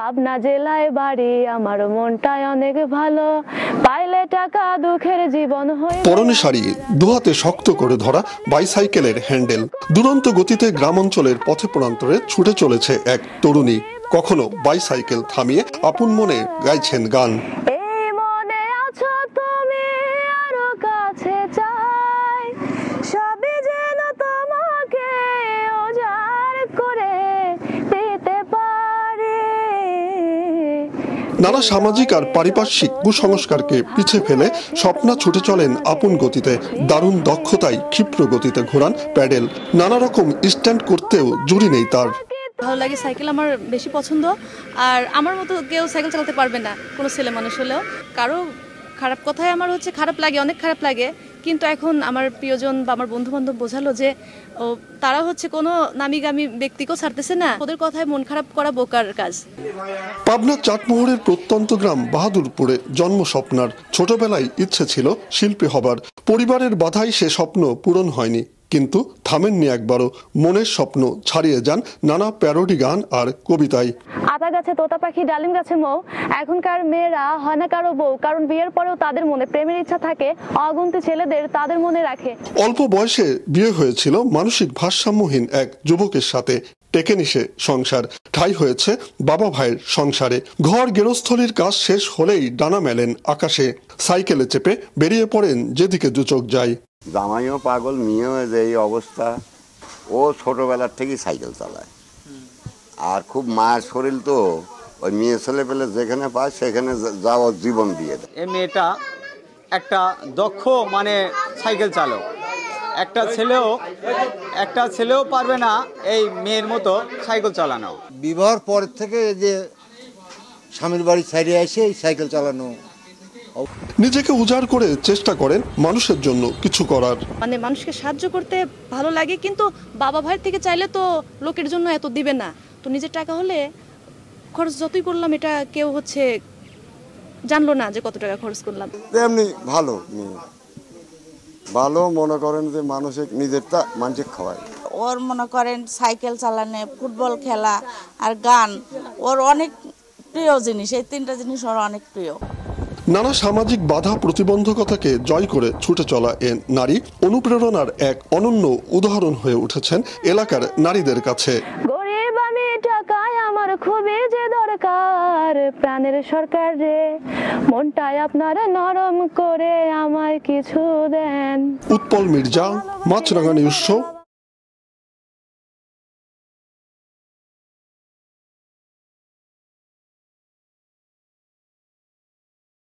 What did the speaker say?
পাবনা জেলায় বাড়ি, আমার মনটাই অনেক ভালো, পাইলে টাকা দুঃখের জীবন হয়ে। পরনে শাড়ি, দুহাতে শক্ত করে ধরা বাইসাইকেলের হ্যান্ডেল, দুরন্ত গতিতে গ্রাম অঞ্চলের পথে প্রান্তরে ছুটে চলেছে এক তরুণী। কখনো বাইসাইকেল থামিয়ে আপন মনে গাইছেন গান। এই মনে আছো তুমি, আরো কাছে চাই, সবই যেন তোমাকে উজাড় করে দিতে পারি। নানা সামাজিক আর পারিপার্শ্বিক কুসংস্কারকে পিছে ফেলে স্বপ্না ছুটে চলেন আপন গতিতে। দারুণ দক্ষতায় ক্ষিপ্র গতিতে ঘোরান প্যাডেল, নানা রকম স্ট্যান্ড করতেও জুড়ি নেই তার। ভালো লাগে, সাইকেল আমার বেশি পছন্দ। আর আমার মতো কেউ সাইকেল চালাতে পারবে না, কোনো ছেলে মানুষ হলেও। কারো খারাপ কথায় আমার খারাপ লাগে, অনেক খারাপ লাগে। কিন্তু এখন আমার প্রিয়জন বা আমার বন্ধু বান্ধব বোঝালো যে তারা কোনো নামিগামী ব্যক্তিকেও ছাড়তেছে না, ওদের কথায় মন খারাপ করা বোকার কাজ। পাবনার চাটমোহরের প্রত্যন্ত গ্রাম বাহাদুরপুরে জন্ম স্বপ্নার। ছোটবেলায় ইচ্ছে ছিল শিল্পী হবার, পরিবারের বাধায় সে স্বপ্ন পূরণ হয়নি। কিন্তু থামেননি একবারও, মনের স্বপ্ন ছাড়িয়ে যান নানা প্যারোডি গান আর কবিতায়। আতা গাছে তোতা পাখি, ডালিম গাছে মৌ, এখনকার মেয়েরা হয় না কারো বউ, কারণ বিয়ের পরেও তাদের মনে প্রেমের ইচ্ছা থাকে, অগুন্তি ছেলেদের তাদের মনে রাখে। অল্প বয়সে বিয়ে হয়েছিল মানসিক ভারসাম্যহীন এক যুবকের সাথে। টেকেনি সে সংসার, ঠাঁই হয়েছে বাবা ভাইয়ের সংসারে। ঘর গেরস্থলির কাজ শেষ হলেই ডানা মেলেন আকাশে, সাইকেলে চেপে বেরিয়ে পড়েন যেদিকে দুচোখ যায়। জামাইও পাগল, মেয়েও যে এই অবস্থা। ও ছোটবেলার থেকেই সাইকেল চালায়, আর খুব মায়ের শরীর তো, ওই মেয়ে ছেলে পেলে যেখানে পায় সেখানে যাওয়া জীবন দিয়ে দেয়। এই মেয়েটা একটা দক্ষ সাইকেল চালক। একটা ছেলেও পারবে না এই মেয়ের মতো সাইকেল চালানো। বিবাহর পর থেকে যে স্বামীর বাড়ি ছাড়িয়ে এসে এই সাইকেল চালানো। নিজেকে উজাড় করে চেষ্টা করেন মানুষের জন্য কিছু করার। মানুষকে সাহায্য করতে ভালো লাগে, কিন্তু বাবা ভাইয়ের থেকে চাইলে তো লোকের জন্য এত দিবে না। তো নিজের টাকা হলে খরচ যতই করলাম, এটা কেউ জানলো না যে কত টাকা খরচ করলাম। তেমনি ভালো মেয়ে, ভালো মনে করেন যে মানুষের নিজেরটা মানুষের খাওয়ায়। ওর মনে করেন সাইকেল চালানো, ফুটবল খেলা আর গান ওর অনেক প্রিয় জিনিস। এই তিনটা জিনিস ওর অনেক প্রিয়। নানা সামাজিক বাধা প্রতিবন্ধকতাকে জয় করে ছুটে চলা এ নারী অনুপ্রেরণার এক অনন্য উদাহরণ হয়ে উঠেছেন এলাকার নারীদের কাছে। গরিব আমি, টাকায় আমার খুবই যে দরকার, প্রাণের সরকার রে, মনটাই আপনার নরম করে আমায় কিছু দেন। উৎপল মির্জা, মাছরাঙা নিউজ শো।